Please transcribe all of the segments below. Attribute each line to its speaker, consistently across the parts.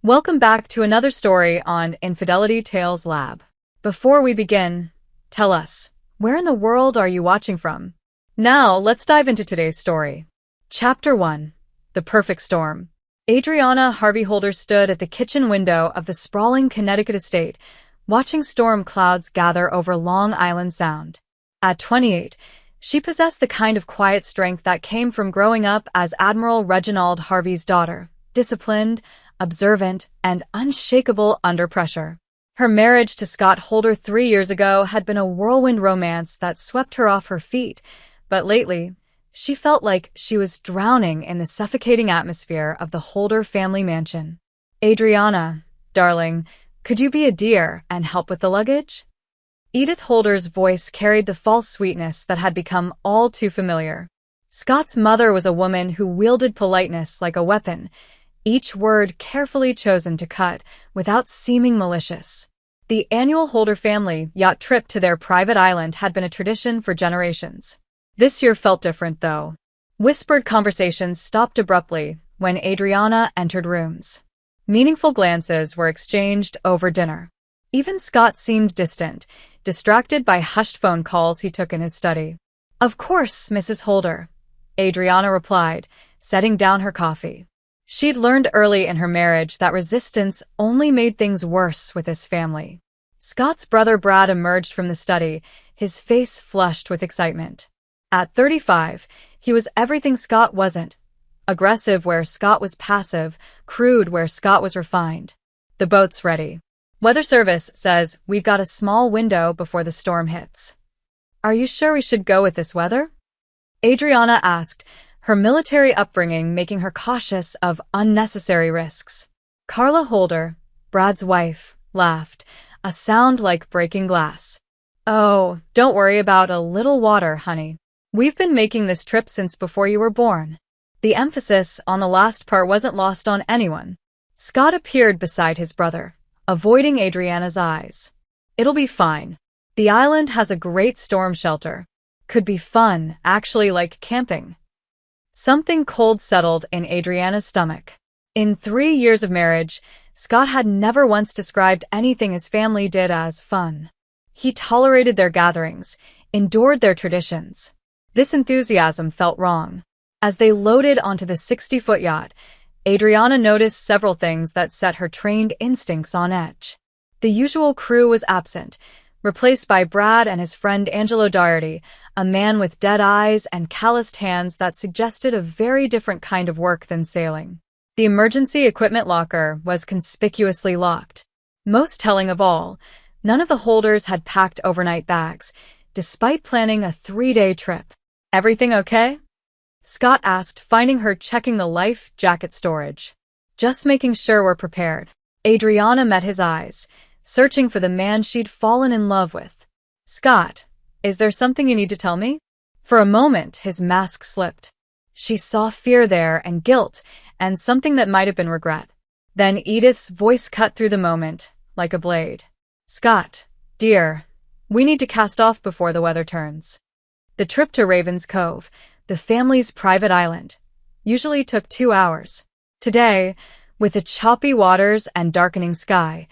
Speaker 1: Welcome back to another story on Infidelity Tales Lab. Before we begin, tell us, where in the world are you watching from? Now, let's dive into today's story. Chapter 1. The Perfect Storm. Adriana Harvey Holder stood at the kitchen window of the sprawling Connecticut estate, watching storm clouds gather over Long Island Sound. At 28, she possessed the kind of quiet strength that came from growing up as Admiral Reginald Harvey's daughter, disciplined, observant, and unshakable under pressure. Her marriage to Scott Holder 3 years ago had been a whirlwind romance that swept her off her feet, but lately, she felt like she was drowning in the suffocating atmosphere of the Holder family mansion. "Adriana, darling, could you be a dear and help with the luggage?" Edith Holder's voice carried the false sweetness that had become all too familiar. Scott's mother was a woman who wielded politeness like a weapon, each word carefully chosen to cut without seeming malicious. The annual Holder family yacht trip to their private island had been a tradition for generations. This year felt different, though. Whispered conversations stopped abruptly when Adriana entered rooms. Meaningful glances were exchanged over dinner. Even Scott seemed distant, distracted by hushed phone calls he took in his study. "Of course, Mrs. Holder," Adriana replied, setting down her coffee. She'd learned early in her marriage that resistance only made things worse with his family. Scott's brother Brad emerged from the study, his face flushed with excitement. At 35, he was everything Scott wasn't. Aggressive where Scott was passive, crude where Scott was refined. "The boat's ready. Weather service says we've got a small window before the storm hits." "Are you sure we should go with this weather?" Adriana asked, her military upbringing making her cautious of unnecessary risks. Carla Holder, Brad's wife, laughed, a sound like breaking glass. "Oh, don't worry about a little water, honey. We've been making this trip since before you were born." The emphasis on the last part wasn't lost on anyone. Scott appeared beside his brother, avoiding Adriana's eyes. "It'll be fine. The island has a great storm shelter. Could be fun, actually, like camping." Something cold settled in Adriana's stomach. In 3 years of marriage, Scott had never once described anything his family did as fun. He tolerated their gatherings, endured their traditions. This enthusiasm felt wrong. As they loaded onto the 60-foot yacht, Adriana noticed several things that set her trained instincts on edge. The usual crew was absent, replaced by Brad and his friend Angelo Doherty, a man with dead eyes and calloused hands that suggested a very different kind of work than sailing. The emergency equipment locker was conspicuously locked. Most telling of all, none of the Holders had packed overnight bags, despite planning a 3-day trip. "Everything okay?" Scott asked, finding her checking the life jacket storage. "Just making sure we're prepared." Adriana met his eyes, searching for the man she'd fallen in love with. "Scott, is there something you need to tell me?" For a moment, his mask slipped. She saw fear there and guilt and something that might have been regret. Then Edith's voice cut through the moment, like a blade. "Scott, dear, we need to cast off before the weather turns." The trip to Raven's Cove, the family's private island, usually took 2 hours. Today, with the choppy waters and darkening sky,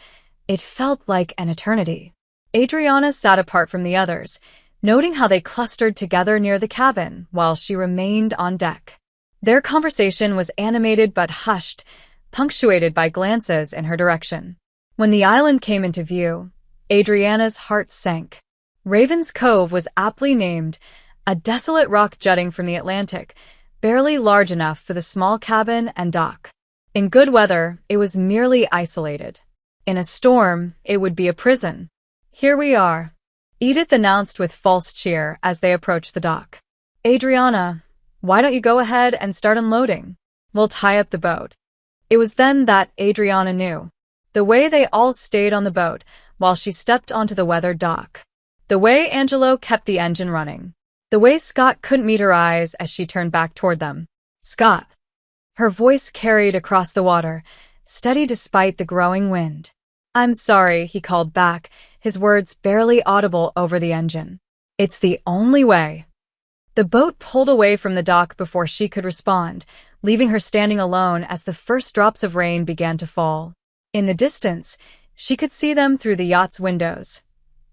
Speaker 1: it felt like an eternity. Adriana sat apart from the others, noting how they clustered together near the cabin while she remained on deck. Their conversation was animated but hushed, punctuated by glances in her direction. When the island came into view, Adriana's heart sank. Raven's Cove was aptly named, a desolate rock jutting from the Atlantic, barely large enough for the small cabin and dock. In good weather, it was merely isolated. In a storm, it would be a prison. "Here we are," Edith announced with false cheer as they approached the dock. "Adriana, why don't you go ahead and start unloading? We'll tie up the boat." It was then that Adriana knew. The way they all stayed on the boat while she stepped onto the weathered dock. The way Angelo kept the engine running. The way Scott couldn't meet her eyes as she turned back toward them. "Scott." Her voice carried across the water, steady despite the growing wind. "I'm sorry," he called back, his words barely audible over the engine. "It's the only way." The boat pulled away from the dock before she could respond, leaving her standing alone as the first drops of rain began to fall. In the distance, she could see them through the yacht's windows.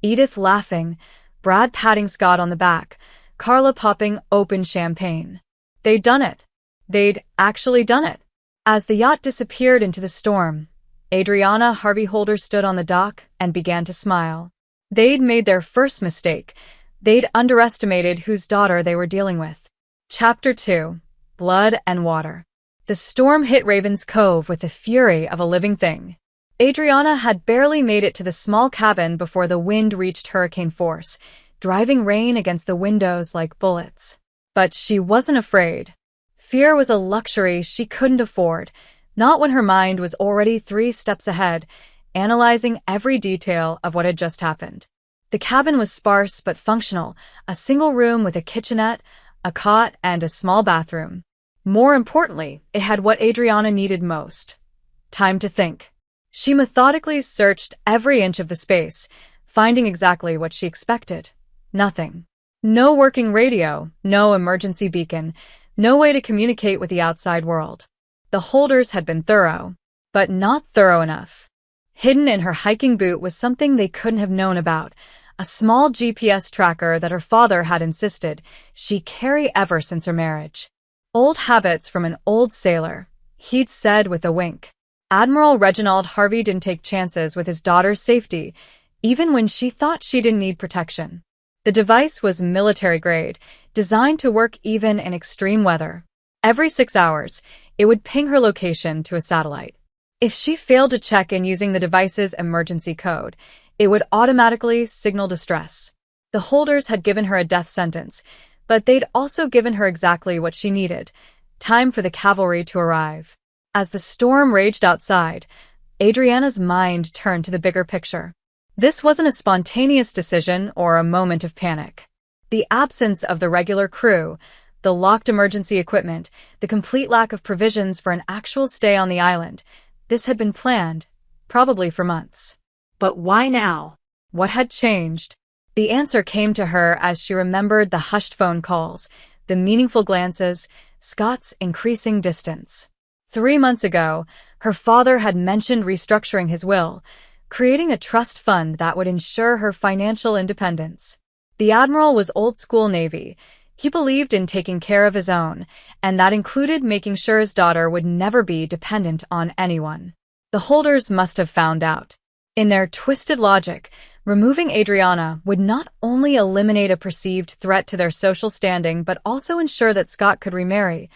Speaker 1: Edith laughing, Brad patting Scott on the back, Carla popping open champagne. They'd done it. They'd actually done it. As the yacht disappeared into the storm, Adriana Harvey Holder stood on the dock and began to smile. They'd made their first mistake. They'd underestimated whose daughter they were dealing with. Chapter 2. Blood and Water. The storm hit Raven's Cove with the fury of a living thing. Adriana had barely made it to the small cabin before the wind reached hurricane force, driving rain against the windows like bullets. But she wasn't afraid. Fear was a luxury she couldn't afford, not when her mind was already 3 steps ahead, analyzing every detail of what had just happened. The cabin was sparse but functional, a single room with a kitchenette, a cot, and a small bathroom. More importantly, it had what Adriana needed most: time to think. She methodically searched every inch of the space, finding exactly what she expected. Nothing. No working radio, no emergency beacon, no way to communicate with the outside world. The Holders had been thorough, but not thorough enough. Hidden in her hiking boot was something they couldn't have known about, a small GPS tracker that her father had insisted she carry ever since her marriage. Old habits from an old sailor, he'd said with a wink. Admiral Reginald Harvey didn't take chances with his daughter's safety, even when she thought she didn't need protection. The device was military-grade, designed to work even in extreme weather. Every 6 hours, it would ping her location to a satellite. If she failed to check in using the device's emergency code, it would automatically signal distress. The Holders had given her a death sentence, but they'd also given her exactly what she needed: time for the cavalry to arrive. As the storm raged outside, Adriana's mind turned to the bigger picture. This wasn't a spontaneous decision or a moment of panic. The absence of the regular crew, the locked emergency equipment, the complete lack of provisions for an actual stay on the island, this had been planned, probably for months. But why now? What had changed? The answer came to her as she remembered the hushed phone calls, the meaningful glances, Scott's increasing distance. 3 months ago, her father had mentioned restructuring his will, creating a trust fund that would ensure her financial independence. The Admiral was old-school Navy. He believed in taking care of his own, and that included making sure his daughter would never be dependent on anyone. The Holders must have found out. In their twisted logic, removing Adriana would not only eliminate a perceived threat to their social standing but also ensure that Scott could remarry,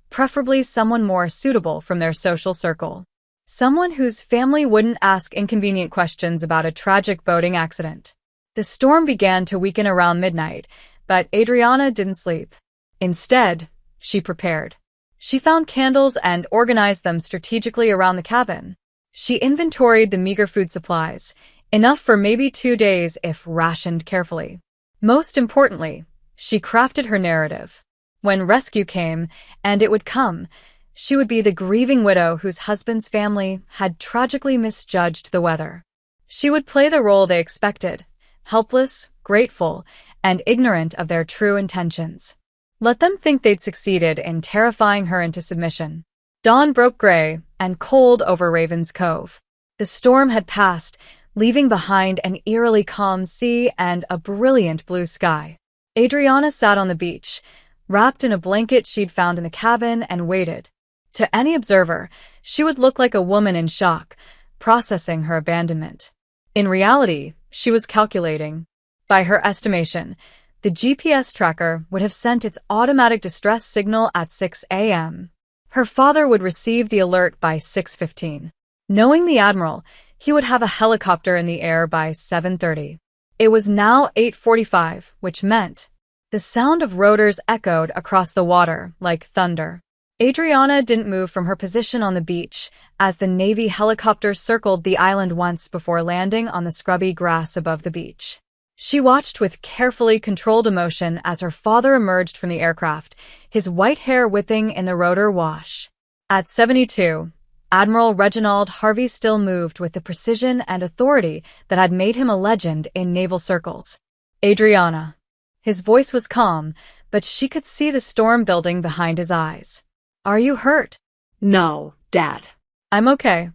Speaker 1: preferably someone more suitable from their social circle. Someone whose family wouldn't ask inconvenient questions about a tragic boating accident. The storm began to weaken around midnight, but Adriana didn't sleep. Instead, she prepared. She found candles and organized them strategically around the cabin. She inventoried the meager food supplies, enough for maybe 2 days if rationed carefully. Most importantly, she crafted her narrative. When rescue came, and it would come, she would be the grieving widow whose husband's family had tragically misjudged the weather. She would play the role they expected, helpless, grateful, and ignorant of their true intentions. Let them think they'd succeeded in terrifying her into submission. Dawn broke gray and cold over Raven's Cove. The storm had passed, leaving behind an eerily calm sea and a brilliant blue sky. Adriana sat on the beach, wrapped in a blanket she'd found in the cabin, and waited. To any observer, she would look like a woman in shock, processing her abandonment. In reality, she was calculating. By her estimation, the GPS tracker would have sent its automatic distress signal at 6 a.m. Her father would receive the alert by 6:15. Knowing the Admiral, he would have a helicopter in the air by 7:30. It was now 8:45, which meant the sound of rotors echoed across the water like thunder. Adriana didn't move from her position on the beach as the Navy helicopter circled the island once before landing on the scrubby grass above the beach. She watched with carefully controlled emotion as her father emerged from the aircraft, his white hair whipping in the rotor wash. At 72, Admiral Reginald Harvey still moved with the precision and authority that had made him a legend in naval circles. Adriana. His voice was calm, but she could see the storm building behind his eyes. Are you hurt?
Speaker 2: No, Dad.
Speaker 1: I'm okay.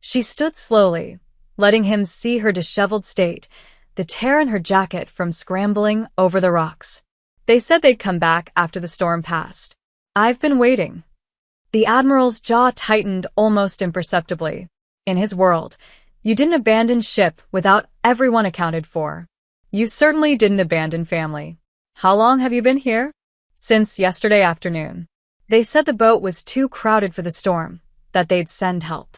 Speaker 1: She stood slowly, letting him see her disheveled state, the tear in her jacket from scrambling over the rocks. They said they'd come back after the storm passed. I've been waiting. The Admiral's jaw tightened almost imperceptibly. In his world, you didn't abandon ship without everyone accounted for. You certainly didn't abandon family. How long have you been here? Since yesterday afternoon. They said the boat was too crowded for the storm, that they'd send help.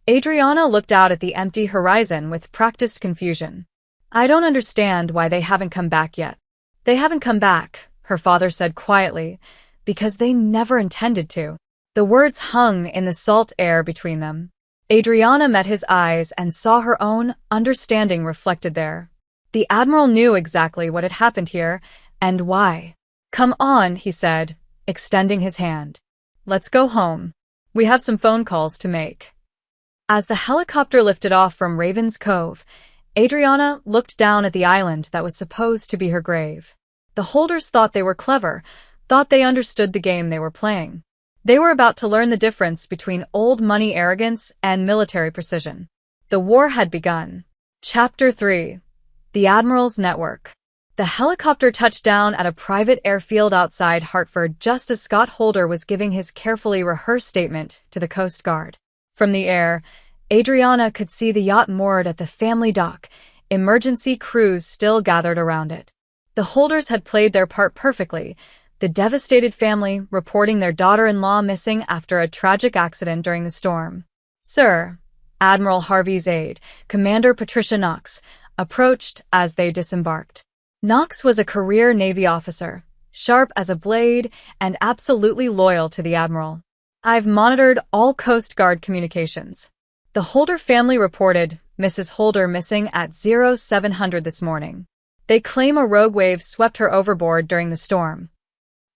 Speaker 1: Adriana looked out at the empty horizon with practiced confusion. I don't understand why they haven't come back yet. They haven't come back, her father said quietly, because they never intended to. The words hung in the salt air between them. Adriana met his eyes and saw her own understanding reflected there. The Admiral knew exactly what had happened here and why. Come on, he said, extending his hand. Let's go home. We have some phone calls to make. As the helicopter lifted off from Raven's Cove, Adriana looked down at the island that was supposed to be her grave. The Holders thought they were clever, thought they understood the game they were playing. They were about to learn the difference between old money arrogance and military precision. The war had begun. Chapter 3. The Admiral's Network. The helicopter touched down at a private airfield outside Hartford just as Scott Holder was giving his carefully rehearsed statement to the Coast Guard. From the air, Adriana could see the yacht moored at the family dock, emergency crews still gathered around it. The Holders had played their part perfectly, the devastated family reporting their daughter-in-law missing after a tragic accident during the storm. Sir, Admiral Harvey's aide, Commander Patricia Knox, approached as they disembarked. Knox was a career Navy officer, sharp as a blade and absolutely loyal to the Admiral. I've monitored all Coast Guard communications. The Holder family reported Mrs. Holder missing at 0700 this morning. They claim a rogue wave swept her overboard during the storm.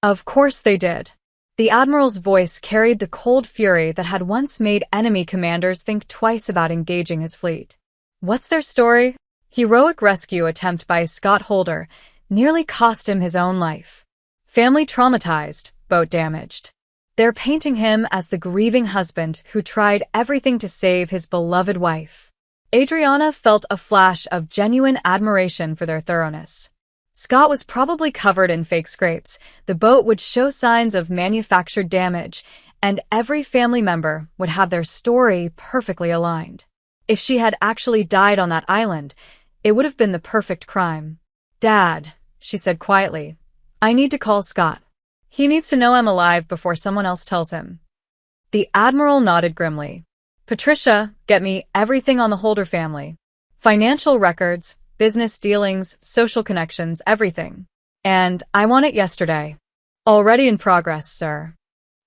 Speaker 1: Of course they did. The Admiral's voice carried the cold fury that had once made enemy commanders think twice about engaging his fleet. What's their story? Heroic rescue attempt by Scott Holder nearly cost him his own life. Family traumatized, boat damaged. They're painting him as the grieving husband who tried everything to save his beloved wife. Adriana felt a flash of genuine admiration for their thoroughness. Scott was probably covered in fake scrapes, the boat would show signs of manufactured damage, and every family member would have their story perfectly aligned. If she had actually died on that island, it would have been the perfect crime. Dad, she said quietly, I need to call Scott. He needs to know I'm alive before someone else tells him. The Admiral nodded grimly. Patricia, get me everything on the Holder family. Financial records, business dealings, social connections, everything. And I want it yesterday. Already in progress, sir.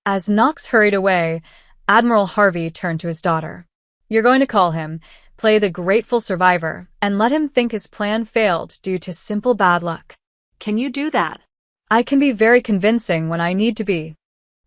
Speaker 1: As Knox hurried away, Admiral Harvey turned to his daughter. You're going to call him, play the grateful survivor, and let him think his plan failed due to simple bad luck.
Speaker 2: Can you do that?
Speaker 1: I can be very convincing when I need to be.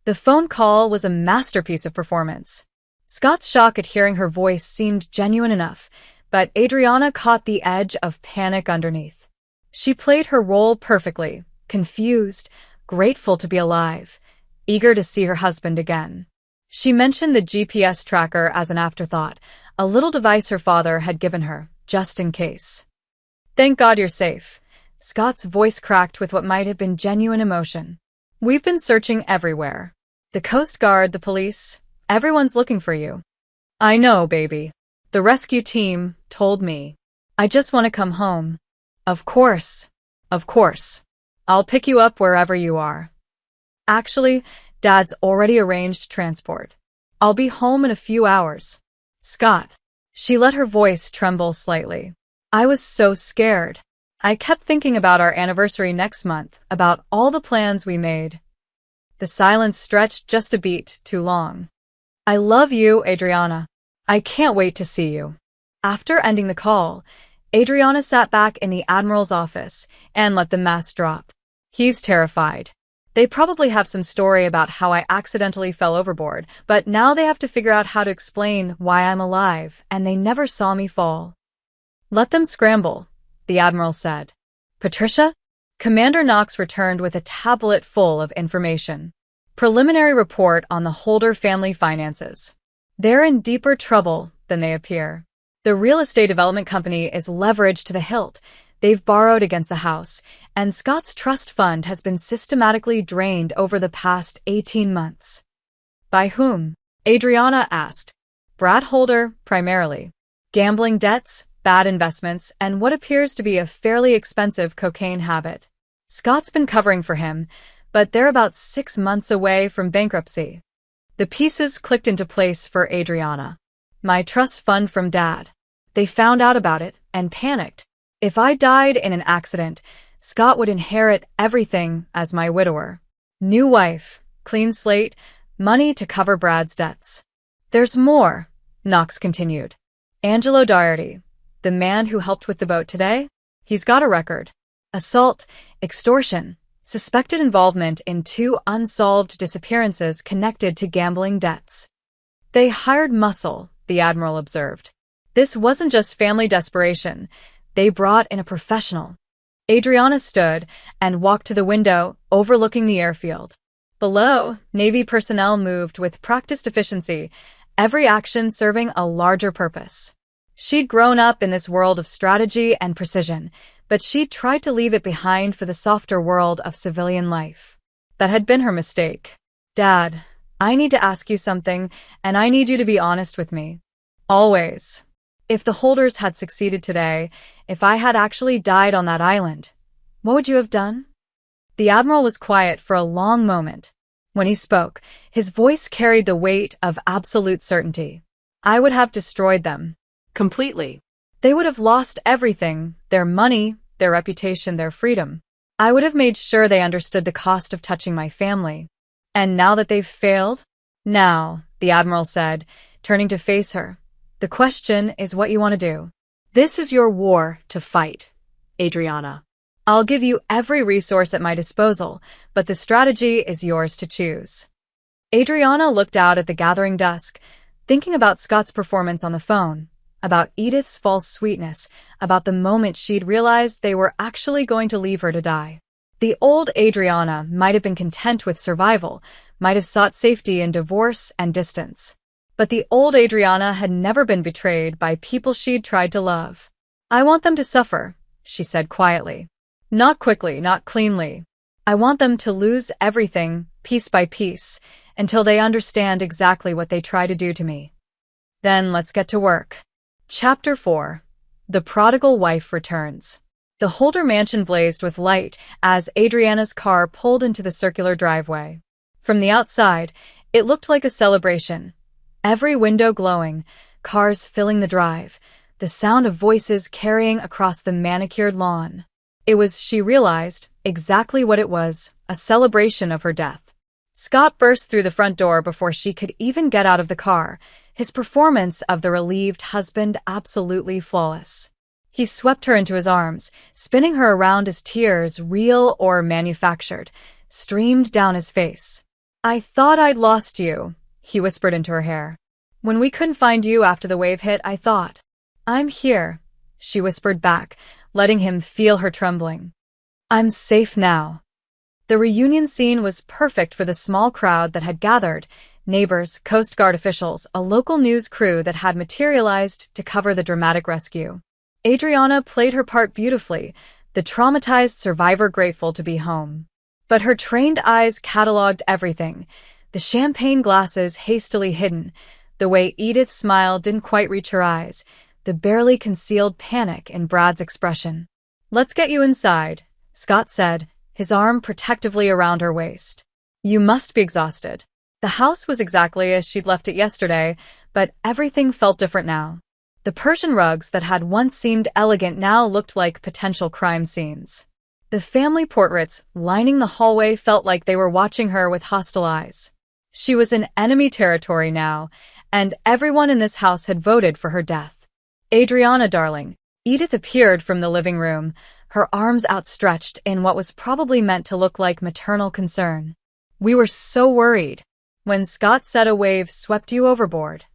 Speaker 1: The phone call was a masterpiece of performance. Scott's shock at hearing her voice seemed genuine enough, but Adriana caught the edge of panic underneath. She played her role perfectly, confused, grateful to be alive, eager to see her husband again. She mentioned the GPS tracker as an afterthought, a little device her father had given her, just in case. Thank God you're safe. Scott's voice cracked with what might have been genuine emotion. We've been searching everywhere. The Coast Guard, the police, everyone's looking for you. I know, baby. The rescue team told me. I just want to come home. Of course. Of course. I'll pick you up wherever you are. Actually, Dad's already arranged transport. I'll be home in a few hours. Scott. She let her voice tremble slightly. I was so scared. I kept thinking about our anniversary next month, about all the plans we made. The silence stretched just a beat too long. I love you, Adriana. I can't wait to see you. After ending the call, Adriana sat back in the Admiral's office and let the mask drop. He's terrified. They probably have some story about how I accidentally fell overboard, but now they have to figure out how to explain why I'm alive, and they never saw me fall. Let them scramble, the Admiral said. Patricia? Commander Knox returned with a tablet full of information. Preliminary report on the Holder family finances. They're in deeper trouble than they appear. The real estate development company is leveraged to the hilt. They've borrowed against the house, and Scott's trust fund has been systematically drained over the past 18 months. By whom? Adriana asked. Brad Holder, primarily. Gambling debts, bad investments, and what appears to be a fairly expensive cocaine habit. Scott's been covering for him, but they're about 6 months away from bankruptcy. The pieces clicked into place for Adriana. My trust fund from Dad. They found out about it and panicked. If I died in an accident, Scott would inherit everything as my widower. New wife, clean slate, money to cover Brad's debts. There's more, Knox continued. Angelo Doherty, the man who helped with the boat today, he's got a record. Assault, extortion, suspected involvement in 2 unsolved disappearances connected to gambling debts. They hired muscle, the Admiral observed. This wasn't just family desperation. They brought in a professional. Adriana stood and walked to the window overlooking the airfield. Below, Navy personnel moved with practiced efficiency, every action serving a larger purpose. She'd grown up in this world of strategy and precision, but she'd tried to leave it behind for the softer world of civilian life. That had been her mistake. Dad, I need to ask you something, and I need you to be honest with me. Always. If the Holders had succeeded today, if I had actually died on that island, what would you have done? The Admiral was quiet for a long moment. When he spoke, his voice carried the weight of absolute certainty. I would have destroyed them. Completely. They would have lost everything, their money, their reputation, their freedom. I would have made sure they understood the cost of touching my family. And now that they've failed? Now, the Admiral said, turning to face her. The question is what you want to do. This is your war to fight, Adriana. I'll give you every resource at my disposal, but the strategy is yours to choose. Adriana looked out at the gathering dusk, thinking about Scott's performance on the phone, about Edith's false sweetness, about the moment she'd realized they were actually going to leave her to die. The old Adriana might have been content with survival, might have sought safety in divorce and distance. But the old Adriana had never been betrayed by people she'd tried to love. I want them to suffer, she said quietly. Not quickly, not cleanly. I want them to lose everything, piece by piece, until they understand exactly what they try to do to me. Then let's get to work. Chapter 4. The Prodigal Wife Returns. The Holder mansion blazed with light as Adriana's car pulled into the circular driveway. From the outside, it looked like a celebration. Every window glowing, cars filling the drive, the sound of voices carrying across the manicured lawn. It was, she realized, exactly what it was, a celebration of her death. Scott burst through the front door before she could even get out of the car, his performance of the relieved husband absolutely flawless. He swept her into his arms, spinning her around as tears, real or manufactured, streamed down his face. I thought I'd lost you, he whispered into her hair. When we couldn't find you after the wave hit, I thought. I'm here, she whispered back, letting him feel her trembling. I'm safe now. The reunion scene was perfect for the small crowd that had gathered, neighbors, Coast Guard officials, a local news crew that had materialized to cover the dramatic rescue. Adriana played her part beautifully, the traumatized survivor grateful to be home. But her trained eyes cataloged everything, the champagne glasses hastily hidden, the way Edith's smile didn't quite reach her eyes, the barely concealed panic in Brad's expression. Let's get you inside, Scott said, his arm protectively around her waist. You must be exhausted. The house was exactly as she'd left it yesterday, but everything felt different now. The Persian rugs that had once seemed elegant now looked like potential crime scenes. The family portraits lining the hallway felt like they were watching her with hostile eyes. She was in enemy territory now, and everyone in this house had voted for her death. Adriana, darling. Edith appeared from the living room, her arms outstretched in what was probably meant to look like maternal concern. We were so worried. When Scott said a wave swept you overboard.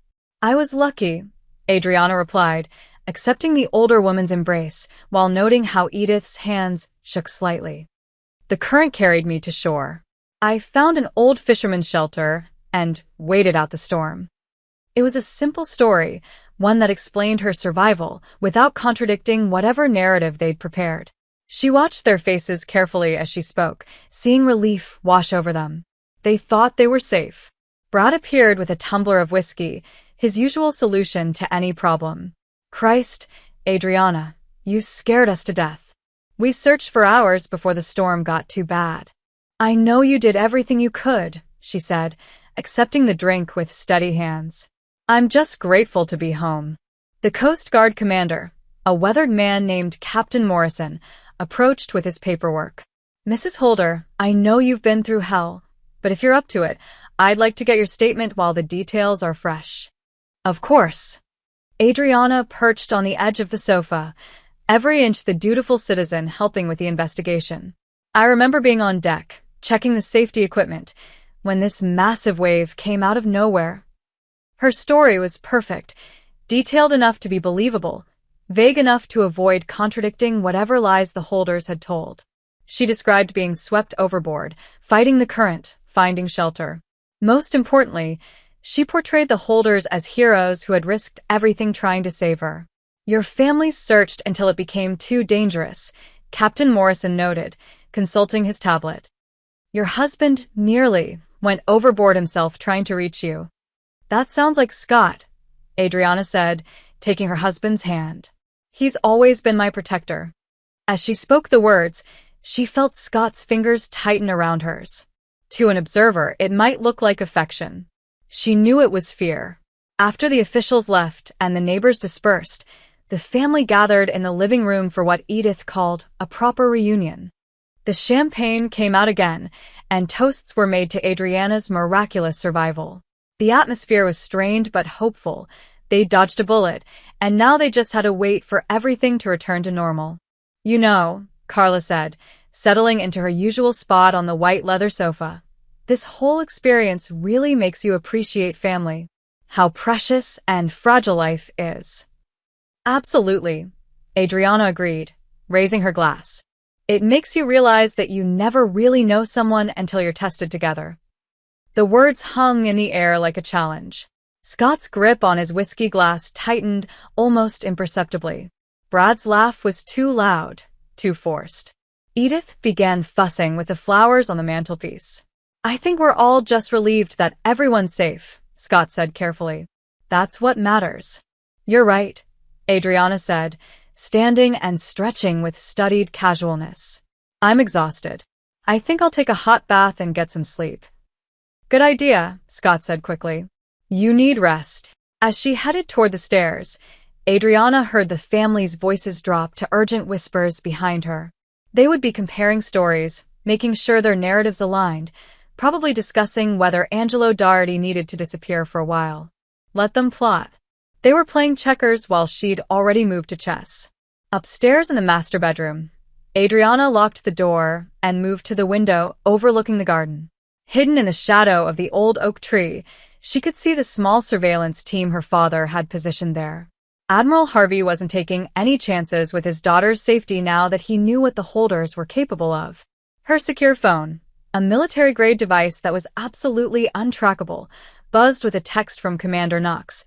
Speaker 1: I was lucky, Adriana replied, accepting the older woman's embrace while noting how Edith's hands shook slightly. The current carried me to shore. I found an old fisherman's shelter and waited out the storm. It was a simple story, one that explained her survival without contradicting whatever narrative they'd prepared. She watched their faces carefully as she spoke, seeing relief wash over them. They thought they were safe. Brad appeared with a tumbler of whiskey, his usual solution to any problem. Christ, Adriana, you scared us to death. We searched for hours before the storm got too bad. I know you did everything you could, she said, accepting the drink with steady hands. I'm just grateful to be home. The Coast Guard commander, a weathered man named Captain Morrison, approached with his paperwork. Mrs. Holder, I know you've been through hell, but if you're up to it, I'd like to get your statement while the details are fresh. Of course. Adriana perched on the edge of the sofa, every inch the dutiful citizen helping with the investigation. I remember being on deck, checking the safety equipment, when this massive wave came out of nowhere. Her story was perfect, detailed enough to be believable, vague enough to avoid contradicting whatever lies the Holders had told. She described being swept overboard, fighting the current, finding shelter. Most importantly, she portrayed the Holders as heroes who had risked everything trying to save her. Your family searched until it became too dangerous, Captain Morrison noted, consulting his tablet. Your husband nearly went overboard himself trying to reach you. That sounds like Scott, Adriana said, taking her husband's hand. He's always been my protector. As she spoke the words, she felt Scott's fingers tighten around hers. To an observer, it might look like affection. She knew it was fear. After the officials left and the neighbors dispersed, the family gathered in the living room for what Edith called a proper reunion. The champagne came out again, and toasts were made to Adriana's miraculous survival. The atmosphere was strained but hopeful. They dodged a bullet, and now they just had to wait for everything to return to normal. You know, Carla said, settling into her usual spot on the white leather sofa. This whole experience really makes you appreciate family. How precious and fragile life is. Absolutely, Adriana agreed, raising her glass. It makes you realize that you never really know someone until you're tested together. The words hung in the air like a challenge. Scott's grip on his whiskey glass tightened almost imperceptibly. Brad's laugh was too loud, too forced. Edith began fussing with the flowers on the mantelpiece. I think we're all just relieved that everyone's safe, Scott said carefully. That's what matters. You're right, Adriana said, standing and stretching with studied casualness. I'm exhausted. I think I'll take a hot bath and get some sleep. Good idea, Scott said quickly. You need rest. As she headed toward the stairs, Adriana heard the family's voices drop to urgent whispers behind her. They would be comparing stories, making sure their narratives aligned, probably discussing whether Angelo Doherty needed to disappear for a while. Let them plot. They were playing checkers while she'd already moved to chess. Upstairs in the master bedroom, Adriana locked the door and moved to the window overlooking the garden. Hidden in the shadow of the old oak tree, she could see the small surveillance team her father had positioned there. Admiral Harvey wasn't taking any chances with his daughter's safety now that he knew what the Holders were capable of. Her secure phone, a military-grade device that was absolutely untrackable, buzzed with a text from Commander Knox.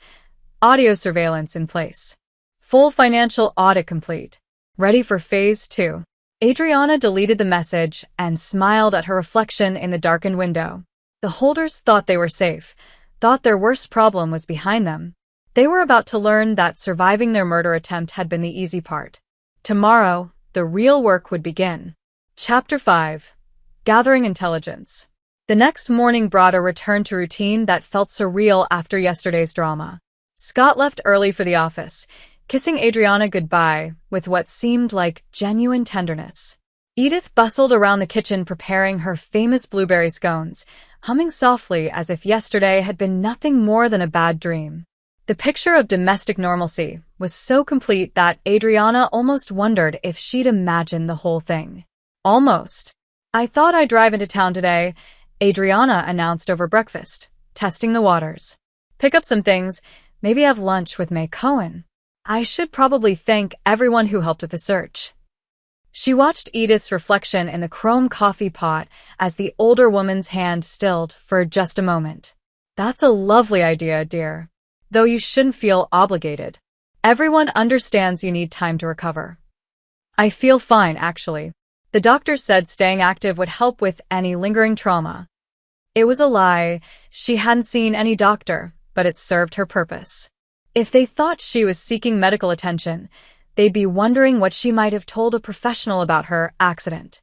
Speaker 1: Audio surveillance in place. Full financial audit complete. Ready for Phase 2. Adriana deleted the message and smiled at her reflection in the darkened window. The Holders thought they were safe, thought their worst problem was behind them. They were about to learn that surviving their murder attempt had been the easy part. Tomorrow, the real work would begin. Chapter 5. Gathering Intelligence. The next morning brought a return to routine that felt surreal after yesterday's drama. Scott left early for the office, kissing Adriana goodbye with what seemed like genuine tenderness. Edith bustled around the kitchen preparing her famous blueberry scones, humming softly as if yesterday had been nothing more than a bad dream. The picture of domestic normalcy was so complete that Adriana almost wondered if she'd imagined the whole thing. Almost. I thought I'd drive into town today, Adriana announced over breakfast, testing the waters. Pick up some things, maybe have lunch with May Cohen. I should probably thank everyone who helped with the search. She watched Edith's reflection in the chrome coffee pot as the older woman's hand stilled for just a moment. That's a lovely idea, dear. though you shouldn't feel obligated. Everyone understands you need time to recover. I feel fine, actually. The doctor said staying active would help with any lingering trauma. It was a lie. She hadn't seen any doctor, but it served her purpose. If they thought she was seeking medical attention, they'd be wondering what she might have told a professional about her accident.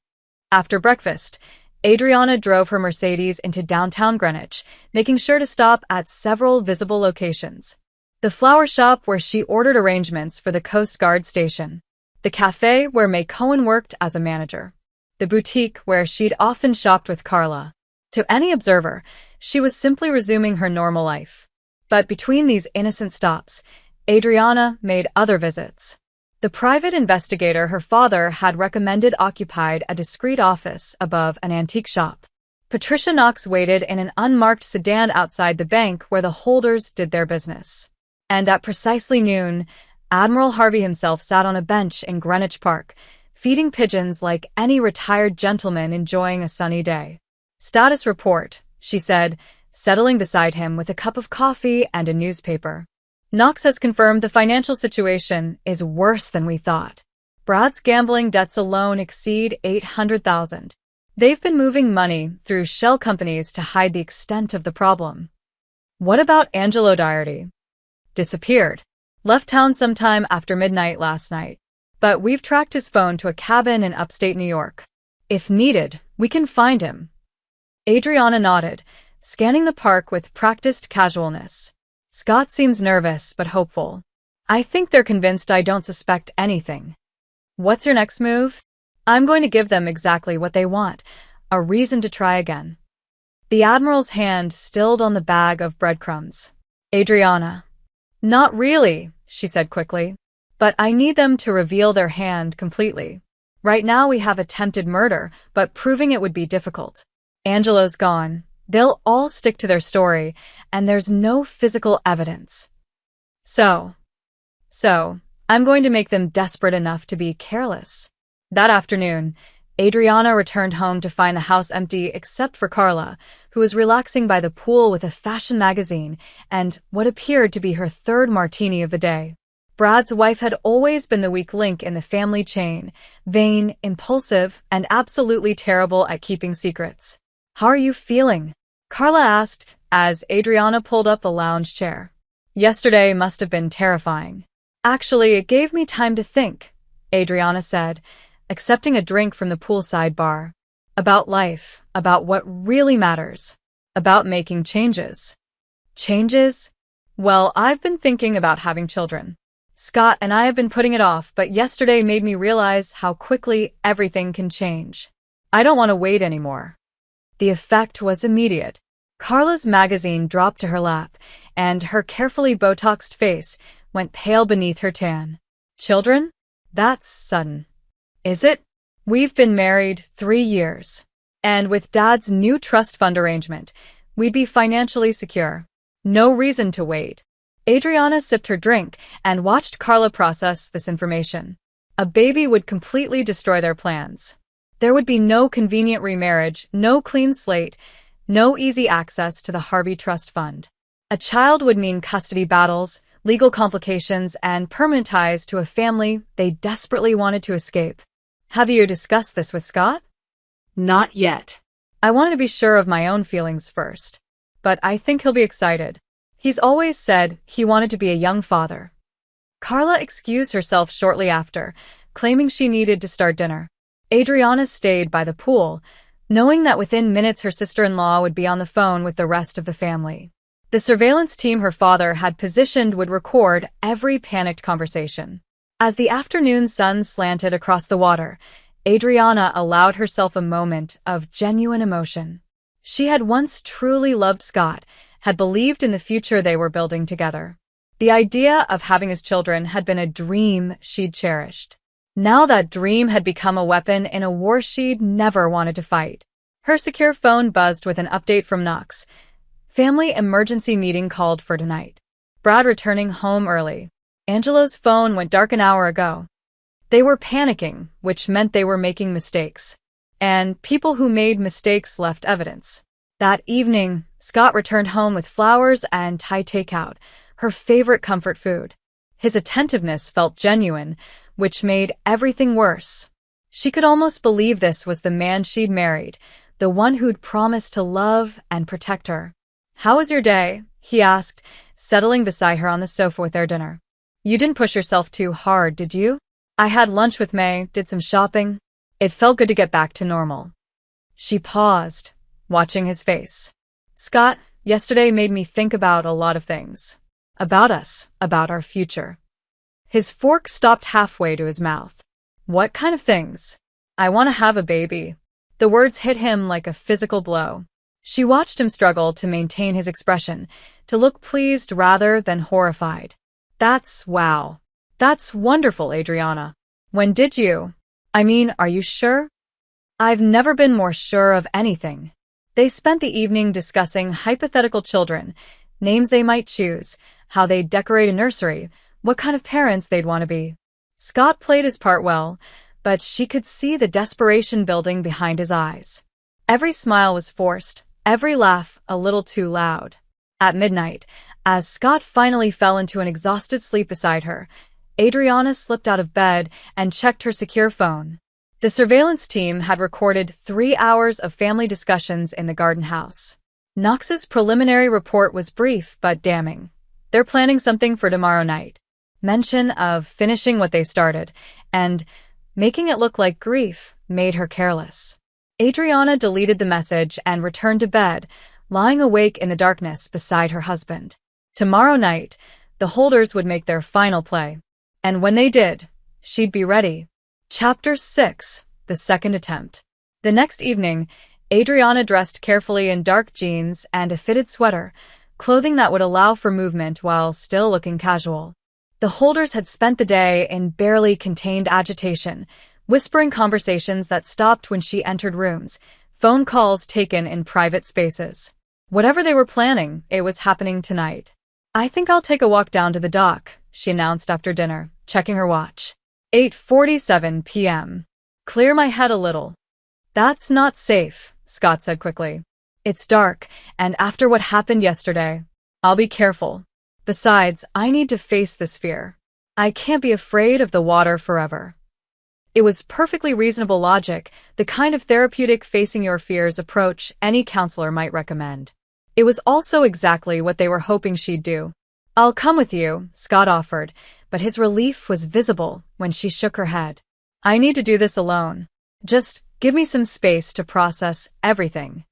Speaker 1: After breakfast, Adriana drove her Mercedes into downtown Greenwich, making sure to stop at several visible locations. The flower shop where she ordered arrangements for the Coast Guard station. The cafe where May Cohen worked as a manager. The boutique where she'd often shopped with Carla. To any observer, she was simply resuming her normal life. But between these innocent stops, Adriana made other visits. The private investigator her father had recommended occupied a discreet office above an antique shop. Patricia Knox waited in an unmarked sedan outside the bank where the holders did their business. And at precisely noon, Admiral Harvey himself sat on a bench in Greenwich Park, feeding pigeons like any retired gentleman enjoying a sunny day. "Status report," she said, settling beside him with a cup of coffee and a newspaper. "Knox has confirmed the financial situation is worse than we thought. Brad's gambling debts alone exceed $800,000. They've been moving money through shell companies to hide the extent of the problem." "What about Angelo Doherty?" "Disappeared. Left town sometime after midnight last night. But we've tracked his phone to a cabin in upstate New York. If needed, we can find him." Adriana nodded, scanning the park with practiced casualness. "Scott seems nervous but hopeful. I think they're convinced I don't suspect anything." "What's your next move?" "I'm going to give them exactly what they want, a reason to try again." The Admiral's hand stilled on the bag of breadcrumbs. "Adriana." "Not really," she said quickly. "But I need them to reveal their hand completely. Right now we have attempted murder, but proving it would be difficult. Angelo's gone. They'll all stick to their story, and there's no physical evidence. So, I'm going to make them desperate enough to be careless." That afternoon, Adriana returned home to find the house empty except for Carla, who was relaxing by the pool with a fashion magazine and what appeared to be her third martini of the day. Brad's wife had always been the weak link in the family chain, vain, impulsive, and absolutely terrible at keeping secrets. "How are you feeling?" Carla asked as Adriana pulled up a lounge chair. "Yesterday must have been terrifying." "Actually, it gave me time to think," Adriana said, accepting a drink from the poolside bar. "About life, about what really matters, about making changes." "Changes?" "Well, I've been thinking about having children. Scott and I have been putting it off, but yesterday made me realize how quickly everything can change. I don't want to wait anymore." The effect was immediate. Carla's magazine dropped to her lap, and her carefully Botoxed face went pale beneath her tan. "Children? That's sudden." "Is it? We've been married 3 years. And with Dad's new trust fund arrangement, we'd be financially secure. No reason to wait." Adriana sipped her drink and watched Carla process this information. A baby would completely destroy their plans. There would be no convenient remarriage, no clean slate, no easy access to the Harvey Trust Fund. A child would mean custody battles, legal complications, and permanent ties to a family they desperately wanted to escape. "Have you discussed this with Scott?"
Speaker 2: "Not yet."
Speaker 1: "I wanted to be sure of my own feelings first. But I think he'll be excited. He's always said he wanted to be a young father." Carla excused herself shortly after, claiming she needed to start dinner. Adriana stayed by the pool, knowing that within minutes her sister-in-law would be on the phone with the rest of the family. The surveillance team her father had positioned would record every panicked conversation. As the afternoon sun slanted across the water, Adriana allowed herself a moment of genuine emotion. She had once truly loved Scott, had believed in the future they were building together. The idea of having his children had been a dream she'd cherished. Now that dream had become a weapon in a war she'd never wanted to fight. Her secure phone buzzed with an update from Knox. Family emergency meeting called for tonight. Brad returning home early. Angelo's phone went dark an hour ago. They were panicking, which meant they were making mistakes. And people who made mistakes left evidence. That evening, Scott returned home with flowers and Thai takeout, her favorite comfort food. His attentiveness felt genuine, which made everything worse. She could almost believe this was the man she'd married, the one who'd promised to love and protect her. "How was your day?" he asked, settling beside her on the sofa with their dinner. "You didn't push yourself too hard, did you?" "I had lunch with May, did some shopping. It felt good to get back to normal." She paused, watching his face. "Scott, yesterday made me think about a lot of things. About us, about our future." His fork stopped halfway to his mouth. "What kind of things?" "I want to have a baby." The words hit him like a physical blow. She watched him struggle to maintain his expression, to look pleased rather than horrified. Wow. That's wonderful, Adriana. When did you? I mean, are you sure?" "I've never been more sure of anything." They spent the evening discussing hypothetical children, names they might choose, how they'd decorate a nursery, what kind of parents they'd want to be. Scott played his part well, but she could see the desperation building behind his eyes. Every smile was forced, every laugh a little too loud. At midnight, as Scott finally fell into an exhausted sleep beside her, Adriana slipped out of bed and checked her secure phone. The surveillance team had recorded 3 hours of family discussions in the garden house. Knox's preliminary report was brief but damning. They're planning something for tomorrow night. Mention of finishing what they started, and making it look like grief made her careless. Adriana deleted the message and returned to bed, lying awake in the darkness beside her husband. Tomorrow night, the Holders would make their final play. And when they did, she'd be ready. Chapter 6: The Second Attempt. The next evening, Adriana dressed carefully in dark jeans and a fitted sweater, clothing that would allow for movement while still looking casual. The Holders had spent the day in barely contained agitation, whispering conversations that stopped when she entered rooms, phone calls taken in private spaces. Whatever they were planning, it was happening tonight. "I think I'll take a walk down to the dock," she announced after dinner, checking her watch. 8:47 p.m. "Clear my head a little." "That's not safe," Scott said quickly. "It's dark, and after what happened yesterday, I'll be careful. Besides, I need to face this fear. I can't be afraid of the water forever." It was perfectly reasonable logic, the kind of therapeutic facing your fears approach any counselor might recommend. It was also exactly what they were hoping she'd do. "I'll come with you," Scott offered, but his relief was visible when she shook her head. "I need to do this alone. Just give me some space to process everything."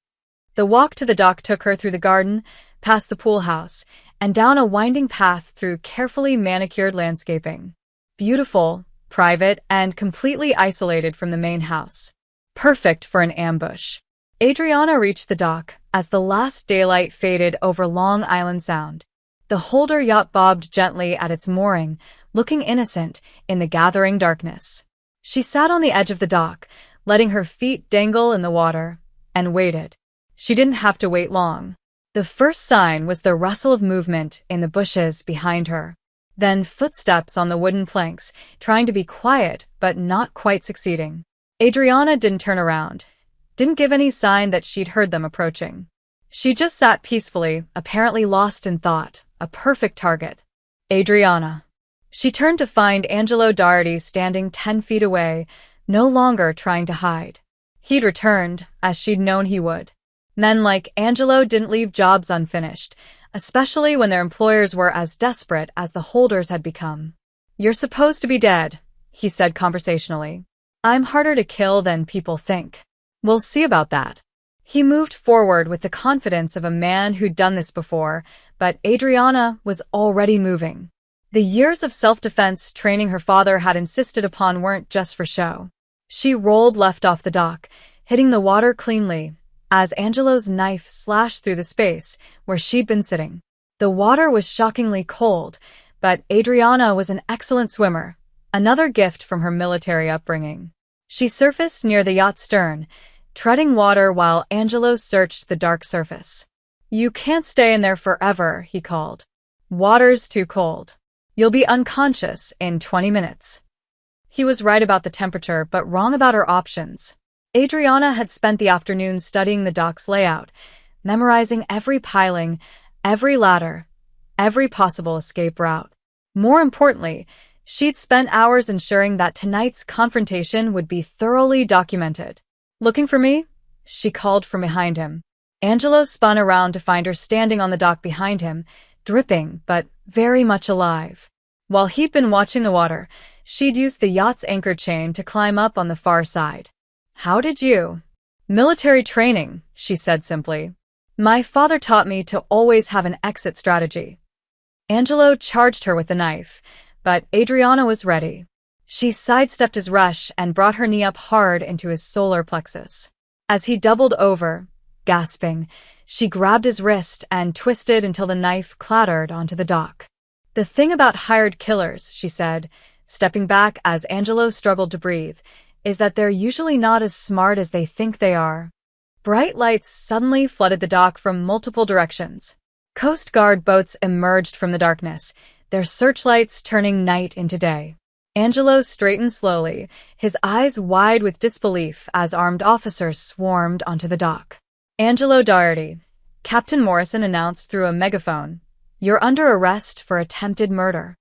Speaker 1: The walk to the dock took her through the garden, past the pool house, and down a winding path through carefully manicured landscaping. Beautiful, private, and completely isolated from the main house. Perfect for an ambush. Adriana reached the dock as the last daylight faded over Long Island Sound. The Holder yacht bobbed gently at its mooring, looking innocent in the gathering darkness. She sat on the edge of the dock, letting her feet dangle in the water, and waited. She didn't have to wait long. The first sign was the rustle of movement in the bushes behind her. Then footsteps on the wooden planks, trying to be quiet but not quite succeeding. Adriana didn't turn around, didn't give any sign that she'd heard them approaching. She just sat peacefully, apparently lost in thought, a perfect target. "Adriana." She turned to find Angelo Doherty standing 10 feet away, no longer trying to hide. He'd returned, as she'd known he would. Men like Angelo didn't leave jobs unfinished, especially when their employers were as desperate as the Holders had become. "You're supposed to be dead," he said conversationally. "I'm harder to kill than people think. We'll see about that." He moved forward with the confidence of a man who'd done this before, but Adriana was already moving. The years of self-defense training her father had insisted upon weren't just for show. She rolled left off the dock, hitting the water cleanly, as Angelo's knife slashed through the space where she'd been sitting. The water was shockingly cold, but Adriana was an excellent swimmer, another gift from her military upbringing. She surfaced near the yacht's stern, treading water while Angelo searched the dark surface. "You can't stay in there forever," he called. "Water's too cold. You'll be unconscious in 20 minutes. He was right about the temperature, but wrong about her options. Adriana had spent the afternoon studying the dock's layout, memorizing every piling, every ladder, every possible escape route. More importantly, she'd spent hours ensuring that tonight's confrontation would be thoroughly documented. "Looking for me?" she called from behind him. Angelo spun around to find her standing on the dock behind him, dripping but very much alive. While he'd been watching the water, she'd used the yacht's anchor chain to climb up on the far side. "How did you?" "Military training," she said simply. "My father taught me to always have an exit strategy." Angelo charged her with the knife, but Adriana was ready. She sidestepped his rush and brought her knee up hard into his solar plexus. As he doubled over, gasping, she grabbed his wrist and twisted until the knife clattered onto the dock. "The thing about hired killers," she said, stepping back as Angelo struggled to breathe, "is that they're usually not as smart as they think they are." Bright lights suddenly flooded the dock from multiple directions. Coast Guard boats emerged from the darkness, their searchlights turning night into day. Angelo straightened slowly, his eyes wide with disbelief as armed officers swarmed onto the dock. "Angelo Doherty," Captain Morrison announced through a megaphone, "you're under arrest for attempted murder."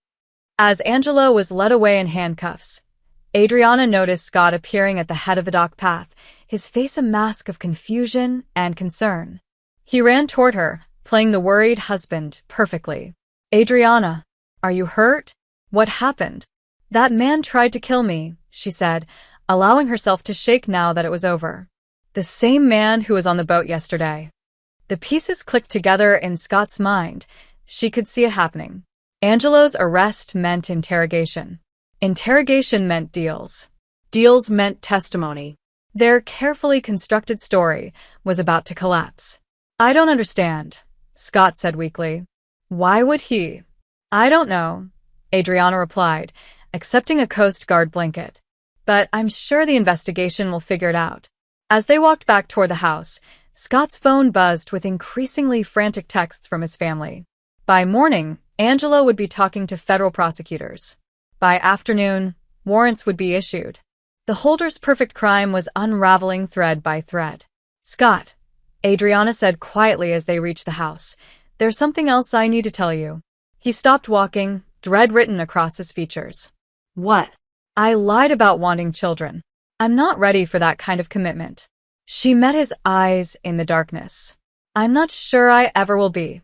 Speaker 1: As Angelo was led away in handcuffs, Adriana noticed Scott appearing at the head of the dock path, his face a mask of confusion and concern. He ran toward her, playing the worried husband perfectly. "Adriana, are you hurt? What happened?" "That man tried to kill me," she said, allowing herself to shake now that it was over. "The same man who was on the boat yesterday." The pieces clicked together in Scott's mind. She could see it happening. Angelo's arrest meant interrogation. Interrogation meant deals.
Speaker 2: Deals meant testimony.
Speaker 1: Their carefully constructed story was about to collapse. "I don't understand," Scott said weakly. "Why would he?" "I don't know," Adriana replied, accepting a Coast Guard blanket. "But I'm sure the investigation will figure it out." As they walked back toward the house, Scott's phone buzzed with increasingly frantic texts from his family. By morning, Angelo would be talking to federal prosecutors. By afternoon, warrants would be issued. The Holder's perfect crime was unraveling thread by thread. "Scott," Adriana said quietly as they reached the house, "there's something else I need to tell you." He stopped walking, dread written across his features.
Speaker 2: "What?"
Speaker 1: "I lied about wanting children. I'm not ready for that kind of commitment." She met his eyes in the darkness. "I'm not sure I ever will be."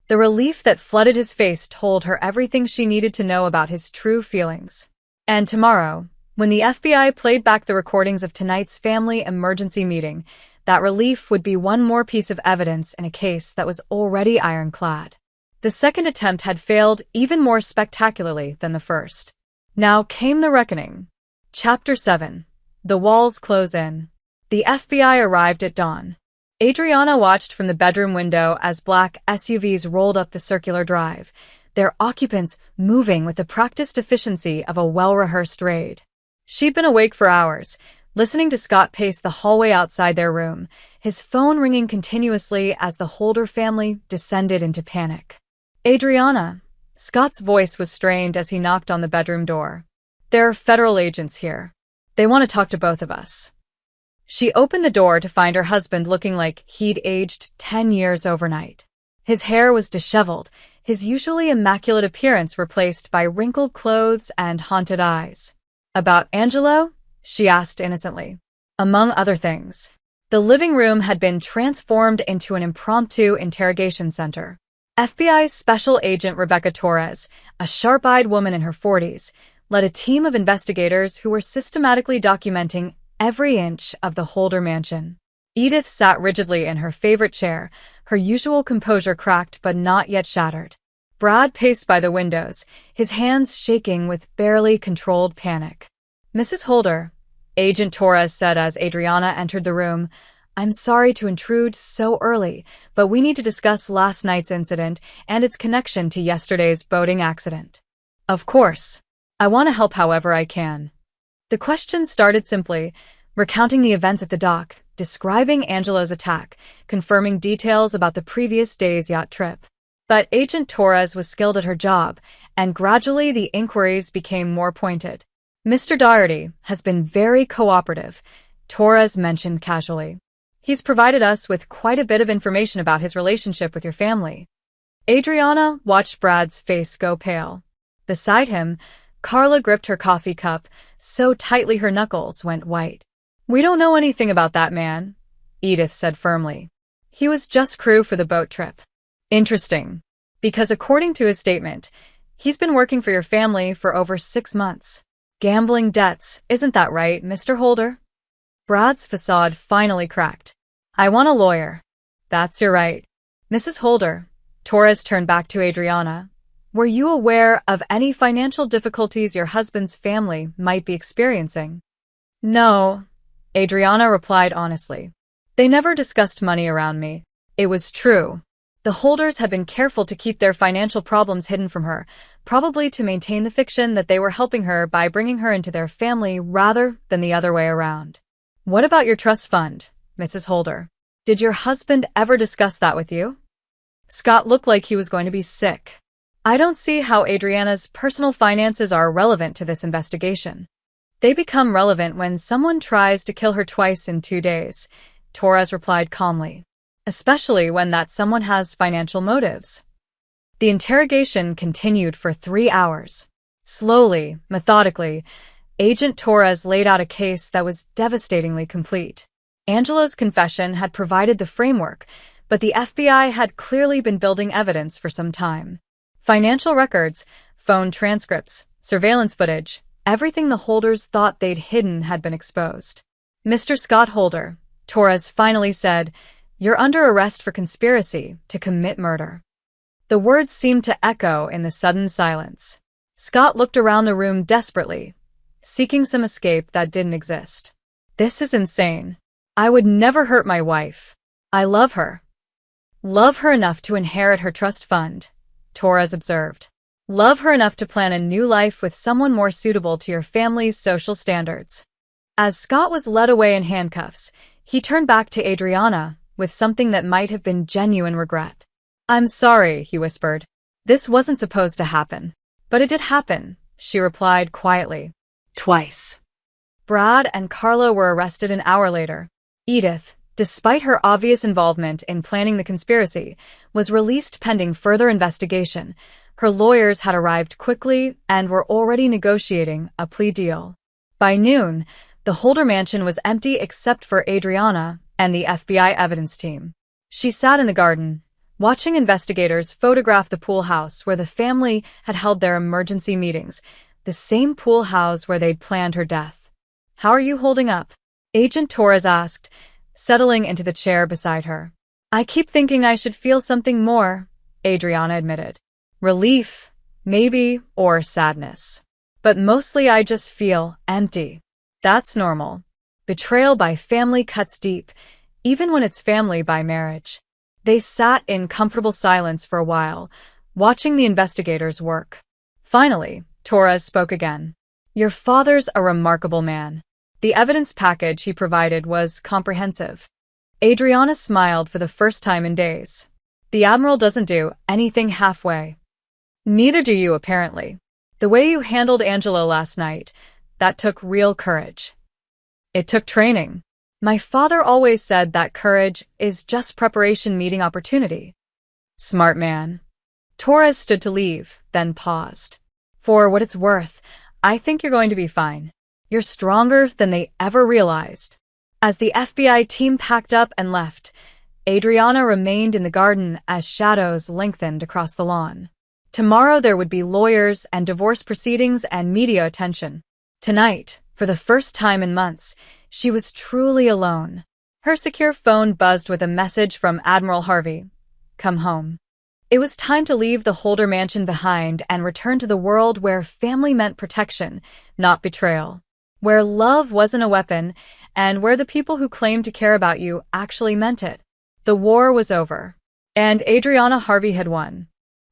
Speaker 1: The relief that flooded his face told her everything she needed to know about his true feelings. And tomorrow, when the FBI played back the recordings of tonight's family emergency meeting, that relief would be one more piece of evidence in a case that was already ironclad. The second attempt had failed even more spectacularly than the first. Now came the reckoning. Chapter 7. The walls close in. The FBI arrived at dawn. Adriana watched from the bedroom window as black SUVs rolled up the circular drive, their occupants moving with the practiced efficiency of a well-rehearsed raid. She'd been awake for hours, listening to Scott pace the hallway outside their room, his phone ringing continuously as the Holder family descended into panic. "Adriana," Scott's voice was strained as he knocked on the bedroom door. "There are federal agents here. They want to talk to both of us." She opened the door to find her husband looking like he'd aged 10 years overnight. His hair was disheveled, his usually immaculate appearance replaced by wrinkled clothes and haunted eyes. "About Angelo?" she asked innocently. Among other things. The living room had been transformed into an impromptu interrogation center. FBI Special Agent Rebecca Torres, a sharp-eyed woman in her 40s, led a team of investigators who were systematically documenting every inch of the Holder mansion. Edith sat rigidly in her favorite chair, her usual composure cracked but not yet shattered. Brad paced by the windows, his hands shaking with barely controlled panic. "Mrs. Holder," Agent Torres said as Adriana entered the room, "I'm sorry to intrude so early, but we need to discuss last night's incident and its connection to yesterday's boating accident." "Of course. I want to help however I can." The questions started simply, recounting the events at the dock, describing Angelo's attack, confirming details about the previous day's yacht trip. But Agent Torres was skilled at her job, and gradually the inquiries became more pointed. "Mr. Doherty has been very cooperative," Torres mentioned casually. "He's provided us with quite a bit of information about his relationship with your family." Adriana watched Brad's face go pale. Beside him, Carla gripped her coffee cup so tightly her knuckles went white. "We don't know anything about that man," Edith said firmly. "He was just crew for the boat trip." "Interesting. Because according to his statement, he's been working for your family for over 6 months. Gambling debts, isn't that right, Mr. Holder?" Brad's facade finally cracked. "I want a lawyer." "That's your right." "Mrs. Holder," Torres turned back to Adriana, "were you aware of any financial difficulties your husband's family might be experiencing?" "No," Adriana replied honestly. "They never discussed money around me." It was true. The Holders had been careful to keep their financial problems hidden from her, probably to maintain the fiction that they were helping her by bringing her into their family rather than the other way around. "What about your trust fund, Mrs. Holder? Did your husband ever discuss that with you?" Scott looked like he was going to be sick. "I don't see how Adriana's personal finances are relevant to this investigation." "They become relevant when someone tries to kill her twice in 2 days," Torres replied calmly. "Especially when that someone has financial motives." The interrogation continued for 3 hours. Slowly, methodically, Agent Torres laid out a case that was devastatingly complete. Angela's confession had provided the framework, but the FBI had clearly been building evidence for some time. Financial records, phone transcripts, surveillance footage, everything the Holders thought they'd hidden had been exposed. "Mr. Scott Holder," Torres finally said, "you're under arrest for conspiracy to commit murder." The words seemed to echo in the sudden silence. Scott looked around the room desperately, seeking some escape that didn't exist. "This is insane. I would never hurt my wife. I love her." "Love her enough to inherit her trust fund," Torres observed. "Love her enough to plan a new life with someone more suitable to your family's social standards." As Scott was led away in handcuffs, he turned back to Adriana with something that might have been genuine regret. "I'm sorry," he whispered. "This wasn't supposed to happen." "But it did happen," she replied quietly.
Speaker 2: Twice.
Speaker 1: Brad and Carla were arrested an hour later. Edith, despite her obvious involvement in planning the conspiracy, was released pending further investigation. Her lawyers had arrived quickly and were already negotiating a plea deal. By noon, the Holder mansion was empty except for Adriana and the FBI evidence team. She sat in the garden, watching investigators photograph the pool house where the family had held their emergency meetings, the same pool house where they'd planned her death. "How are you holding up?" Agent Torres asked, settling into the chair beside her. "I keep thinking I should feel something more," Adriana admitted. "Relief, maybe, or sadness. But mostly I just feel empty." "That's normal. Betrayal by family cuts deep, even when it's family by marriage." They sat in comfortable silence for a while, watching the investigators work. Finally, Torres spoke again. "Your father's a remarkable man." The evidence package he provided was comprehensive. Adriana smiled for the first time in days. "The Admiral doesn't do anything halfway." "Neither do you, apparently. The way you handled Angela last night, that took real courage." "It took training. My father always said that courage is just preparation meeting opportunity." "Smart man." Torres stood to leave, then paused. "For what it's worth, I think you're going to be fine. You're stronger than they ever realized." As the FBI team packed up and left, Adriana remained in the garden as shadows lengthened across the lawn. Tomorrow there would be lawyers and divorce proceedings and media attention. Tonight, for the first time in months, she was truly alone. Her secure phone buzzed with a message from Admiral Harvey. "Come home." It was time to leave the Holder mansion behind and return to the world where family meant protection, not betrayal. Where love wasn't a weapon, and where the people who claimed to care about you actually meant it. The war was over, and Adriana Harvey had won.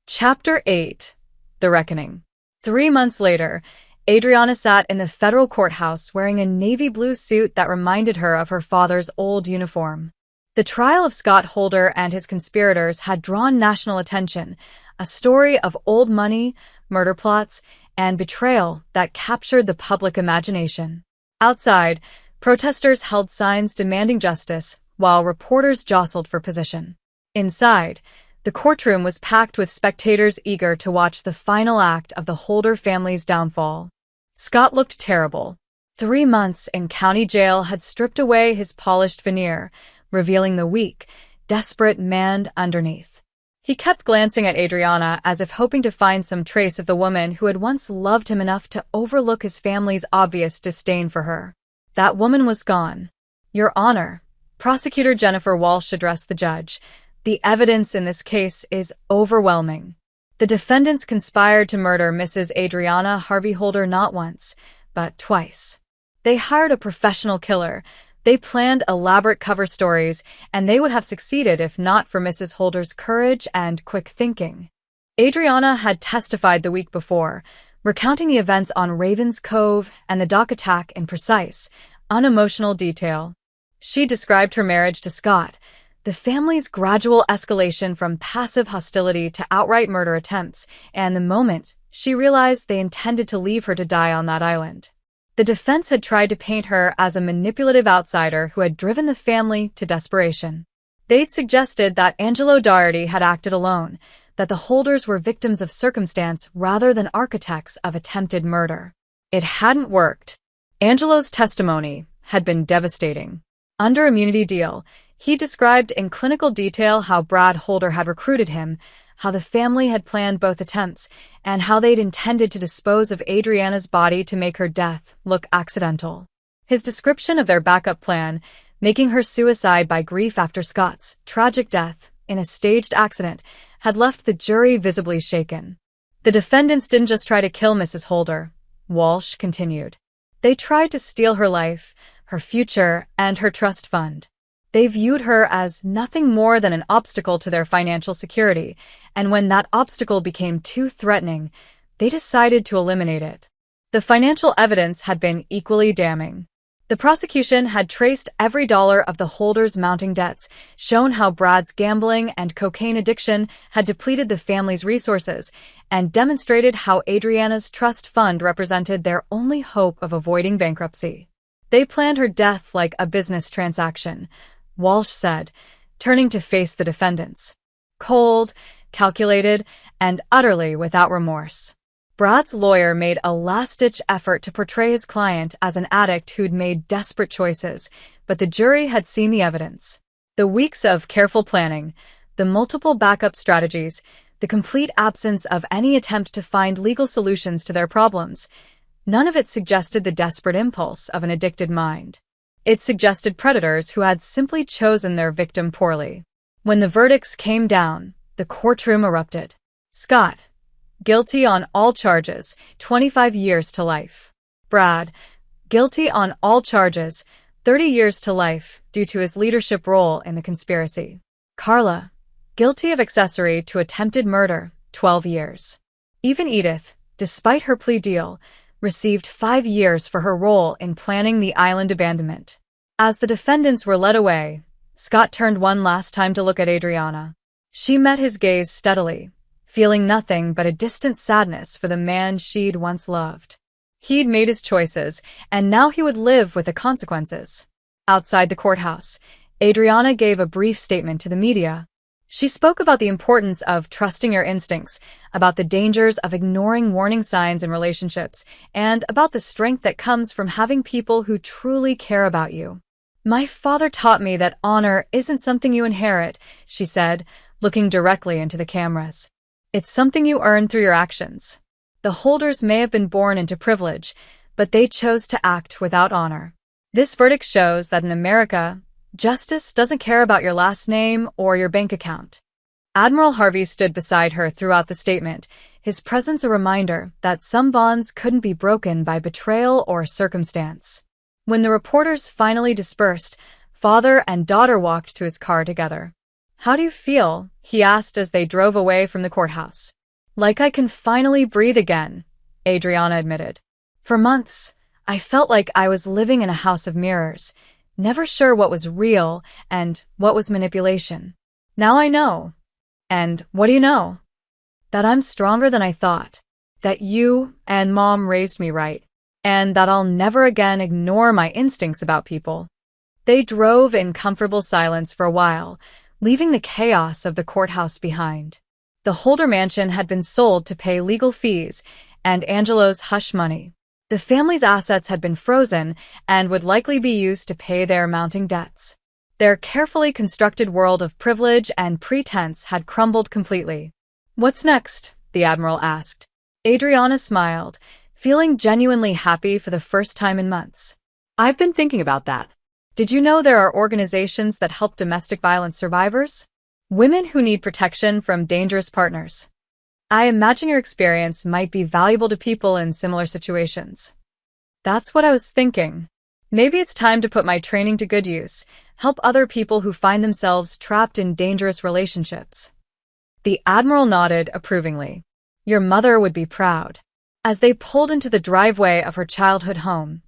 Speaker 1: Chapter 8. The Reckoning. 3 months later, Adriana sat in the federal courthouse wearing a navy blue suit that reminded her of her father's old uniform. The trial of Scott Holder and his conspirators had drawn national attention, a story of old money, murder plots, and betrayal that captured the public imagination. Outside, protesters held signs demanding justice, while reporters jostled for position. Inside, The courtroom was packed with spectators eager to watch the final act of the Holder family's downfall. Scott looked terrible. 3 months in county jail had stripped away his polished veneer, revealing the weak, desperate man underneath. He kept glancing at Adriana as if hoping to find some trace of the woman who had once loved him enough to overlook his family's obvious disdain for her. That woman was gone. Your Honor, Prosecutor Jennifer Walsh addressed the judge. The evidence in this case is overwhelming. The defendants conspired to murder Mrs. Adriana Harvey Holder not once, but twice. They hired a professional killer. They planned elaborate cover stories, and they would have succeeded if not for Mrs. Holder's courage and quick thinking. Adriana had testified the week before, recounting the events on Raven's Cove and the dock attack in precise, unemotional detail. She described her marriage to Scott, the family's gradual escalation from passive hostility to outright murder attempts, and the moment she realized they intended to leave her to die on that island. The defense had tried to paint her as a manipulative outsider who had driven the family to desperation. They'd suggested that Angelo Doherty had acted alone, that the Holders were victims of circumstance rather than architects of attempted murder. It hadn't worked. Angelo's testimony had been devastating. Under immunity deal, he described in clinical detail how Brad Holder had recruited him, how the family had planned both attempts, and how they'd intended to dispose of Adriana's body to make her death look accidental. His description of their backup plan, making her suicide by grief after Scott's tragic death in a staged accident, had left the jury visibly shaken. The defendants didn't just try to kill Mrs. Holder, Walsh continued. They tried to steal her life, her future, and her trust fund. They viewed her as nothing more than an obstacle to their financial security, and when that obstacle became too threatening, they decided to eliminate it. The financial evidence had been equally damning. The prosecution had traced every dollar of the Holders' mounting debts, shown how Brad's gambling and cocaine addiction had depleted the family's resources, and demonstrated how Adriana's trust fund represented their only hope of avoiding bankruptcy. They planned her death like a business transaction, Walsh said, turning to face the defendants. Cold, calculated, and utterly without remorse. Brad's lawyer made a last-ditch effort to portray his client as an addict who'd made desperate choices, but the jury had seen the evidence. The weeks of careful planning, the multiple backup strategies, the complete absence of any attempt to find legal solutions to their problems, none of it suggested the desperate impulse of an addicted mind. It suggested predators who had simply chosen their victim poorly. When the verdicts came down, the courtroom erupted. Scott, guilty on all charges, 25 years to life. Brad, guilty on all charges, 30 years to life due to his leadership role in the conspiracy. Carla, guilty of accessory to attempted murder, 12 years. Even Edith, despite her plea deal, received 5 years for her role in planning the island abandonment. As the defendants were led away, Scott turned one last time to look at Adriana. She met his gaze steadily, feeling nothing but a distant sadness for the man she'd once loved. He'd made his choices, and now he would live with the consequences. Outside the courthouse, Adriana gave a brief statement to the media. She spoke about the importance of trusting your instincts, about the dangers of ignoring warning signs in relationships, and about the strength that comes from having people who truly care about you. My father taught me that honor isn't something you inherit, she said, looking directly into the cameras. It's something you earn through your actions. The Holders may have been born into privilege, but they chose to act without honor. This verdict shows that in America, justice doesn't care about your last name or your bank account. Admiral Harvey stood beside her throughout the statement, his presence a reminder that some bonds couldn't be broken by betrayal or circumstance. When the reporters finally dispersed, father and daughter walked to his car together. How do you feel? He asked as they drove away from the courthouse. Like I can finally breathe again, Adriana admitted. For months, I felt like I was living in a house of mirrors, never sure what was real and what was manipulation. Now I know. And what do you know? That I'm stronger than I thought. That you and Mom raised me right. And that I'll never again ignore my instincts about people. They drove in comfortable silence for a while, leaving the chaos of the courthouse behind. The Holder mansion had been sold to pay legal fees and Angelo's hush money. The family's assets had been frozen and would likely be used to pay their mounting debts. Their carefully constructed world of privilege and pretense had crumbled completely. "What's next?" the Admiral asked. Adriana smiled, feeling genuinely happy for the first time in months.
Speaker 2: "I've been thinking about that."
Speaker 1: "Did you know there are organizations that help domestic violence survivors? Women who need protection from dangerous partners. I imagine your experience might be valuable to people in similar situations." "That's what I was thinking. Maybe it's time to put my training to good use, help other people who find themselves trapped in dangerous relationships." The Admiral nodded approvingly. "Your mother would be proud." As they pulled into the driveway of her childhood home,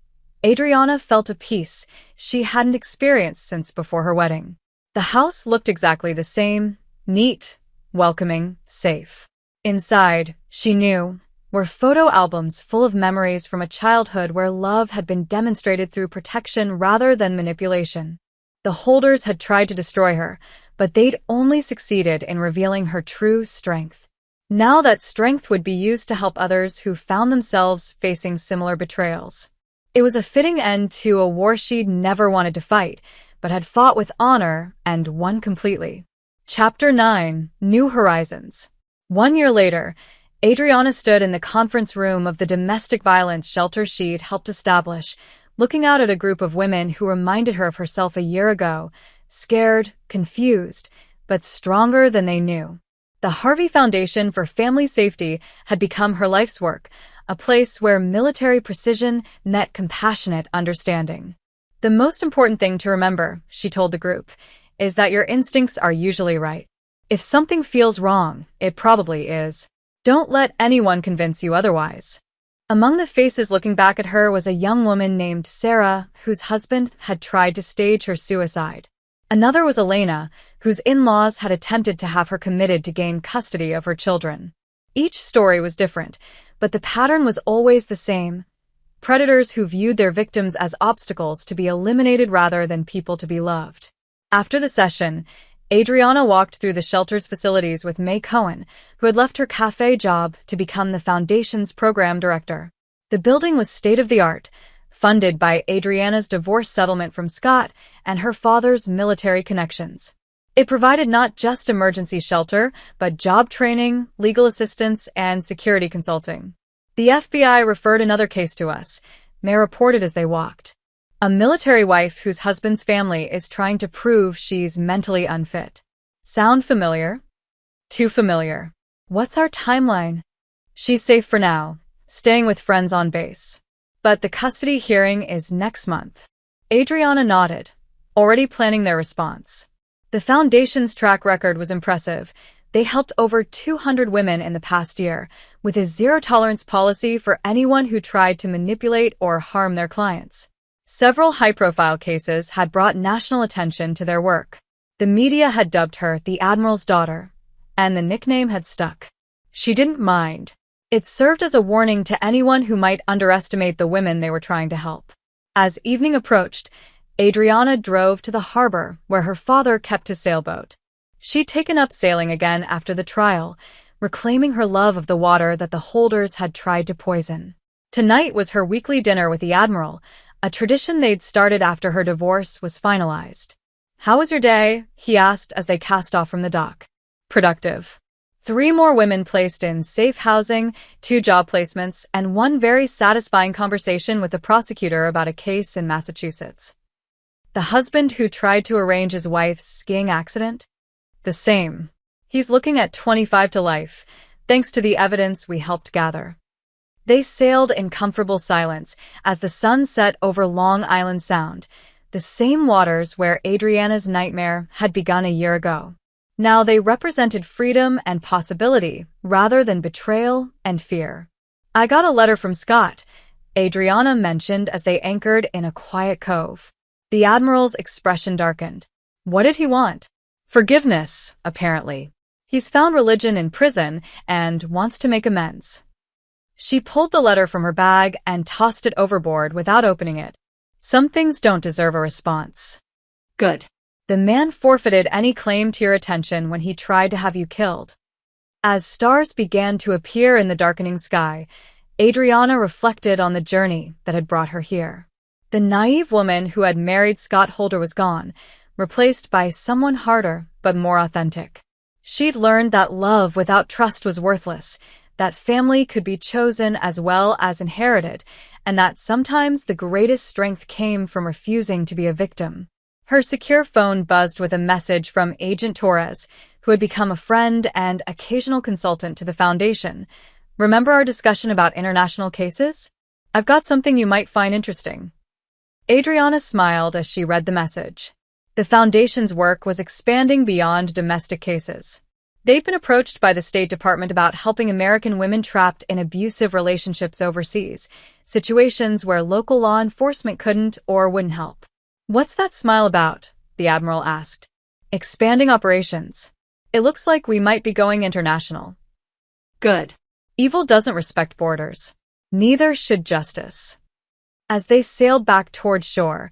Speaker 1: Adriana felt a peace she hadn't experienced since before her wedding. The house looked exactly the same, neat, welcoming, safe. Inside, she knew, were photo albums full of memories from a childhood where love had been demonstrated through protection rather than manipulation. The Holders had tried to destroy her, but they'd only succeeded in revealing her true strength. Now that strength would be used to help others who found themselves facing similar betrayals. It was a fitting end to a war she'd never wanted to fight, but had fought with honor and won completely. Chapter 9: New Horizons. 1 year later, Adriana stood in the conference room of the domestic violence shelter she'd helped establish, looking out at a group of women who reminded her of herself a year ago, scared, confused, but stronger than they knew. The Harvey Foundation for Family Safety had become her life's work, a place where military precision met compassionate understanding. "The most important thing to remember," she told the group, "is that your instincts are usually right. If something feels wrong, it probably is. Don't let anyone convince you otherwise." Among the faces looking back at her was a young woman named Sarah, whose husband had tried to stage her suicide. Another was Elena, whose in-laws had attempted to have her committed to gain custody of her children. Each story was different, but the pattern was always the same: predators who viewed their victims as obstacles to be eliminated rather than people to be loved. After the session, Adriana walked through the shelter's facilities with May Cohen, who had left her cafe job to become the Foundation's program director. The building was state-of-the-art, funded by Adriana's divorce settlement from Scott and her father's military connections. It provided not just emergency shelter, but job training, legal assistance, and security consulting. "The FBI referred another case to us," May reported as they walked. "A military wife whose husband's family is trying to prove she's mentally unfit." Sound familiar? Too familiar. What's our timeline? She's safe for now, staying with friends on base. But the custody hearing is next month. Adriana nodded, already planning their response. The Foundation's track record was impressive. They helped over 200 women in the past year, with a zero-tolerance policy for anyone who tried to manipulate or harm their clients. Several high-profile cases had brought national attention to their work. The media had dubbed her the Admiral's daughter, and the nickname had stuck. She didn't mind. It served as a warning to anyone who might underestimate the women they were trying to help. As evening approached, Adriana drove to the harbor where her father kept his sailboat. She'd taken up sailing again after the trial, reclaiming her love of the water that the Holders had tried to poison. Tonight was her weekly dinner with the Admiral, a tradition they'd started after her divorce was finalized. "How was your day?" he asked as they cast off from the dock. "Productive. 3 more women placed in safe housing, 2 job placements, and 1 very satisfying conversation with the prosecutor about a case in Massachusetts." "The husband who tried to arrange his wife's skiing accident?" "The same. He's looking at 25 to life, thanks to the evidence we helped gather." They sailed in comfortable silence as the sun set over Long Island Sound, the same waters where Adriana's nightmare had begun a year ago. Now they represented freedom and possibility rather than betrayal and fear. "I got a letter from Scott," Adriana mentioned as they anchored in a quiet cove. The Admiral's expression darkened. "What did he want?" "Forgiveness, apparently. He's found religion in prison and wants to make amends." She pulled the letter from her bag and tossed it overboard without opening it. "Some things don't deserve a response."
Speaker 2: "Good."
Speaker 1: The man forfeited any claim to your attention when he tried to have you killed. As stars began to appear in the darkening sky, Adriana reflected on the journey that had brought her here. The naive woman who had married Scott Holder was gone, replaced by someone harder but more authentic. She'd learned that love without trust was worthless, that family could be chosen as well as inherited, and that sometimes the greatest strength came from refusing to be a victim. Her secure phone buzzed with a message from Agent Torres, who had become a friend and occasional consultant to the Foundation. Remember our discussion about international cases? I've got something you might find interesting. Adriana smiled as she read the message. The Foundation's work was expanding beyond domestic cases. They'd been approached by the State Department about helping American women trapped in abusive relationships overseas, situations where local law enforcement couldn't or wouldn't help. "What's that smile about?" the Admiral asked. "Expanding operations. It looks like we might be going international."
Speaker 2: Good.
Speaker 1: Evil doesn't respect borders. Neither should justice. As they sailed back toward shore,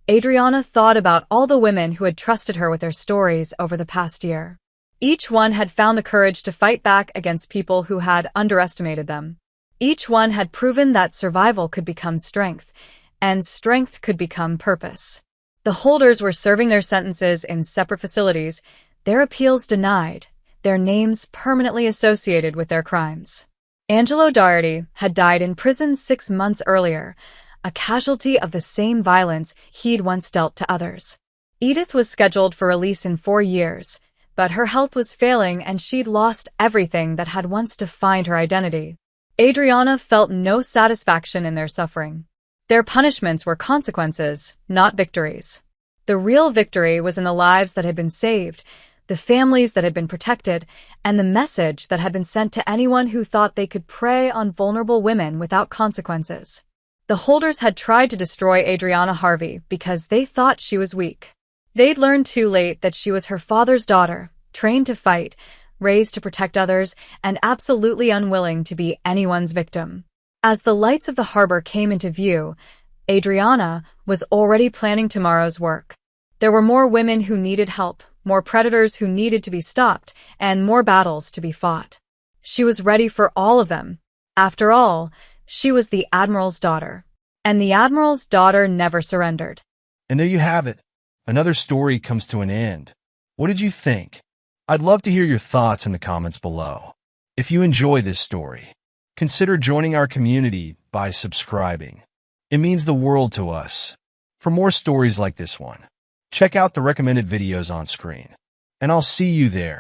Speaker 1: Adriana thought about all the women who had trusted her with their stories over the past year. Each one had found the courage to fight back against people who had underestimated them. Each one had proven that survival could become strength, and strength could become purpose. The Holders were serving their sentences in separate facilities, their appeals denied, their names permanently associated with their crimes. Angelo Doherty had died in prison 6 months earlier, a casualty of the same violence he'd once dealt to others. Edith was scheduled for release in 4 years, but her health was failing and she'd lost everything that had once defined her identity. Adriana felt no satisfaction in their suffering. Their punishments were consequences, not victories. The real victory was in the lives that had been saved, the families that had been protected, and the message that had been sent to anyone who thought they could prey on vulnerable women without consequences. The Holders had tried to destroy Adriana Harvey because they thought she was weak. They'd learned too late that she was her father's daughter, trained to fight, raised to protect others, and absolutely unwilling to be anyone's victim. As the lights of the harbor came into view, Adriana was already planning tomorrow's work. There were more women who needed help, more predators who needed to be stopped, and more battles to be fought. She was ready for all of them. After all, she was the Admiral's daughter. And the Admiral's daughter never surrendered.
Speaker 3: And there you have it. Another story comes to an end. What did you think? I'd love to hear your thoughts in the comments below. If you enjoy this story, consider joining our community by subscribing. It means the world to us. For more stories like this one, check out the recommended videos on screen. And I'll see you there.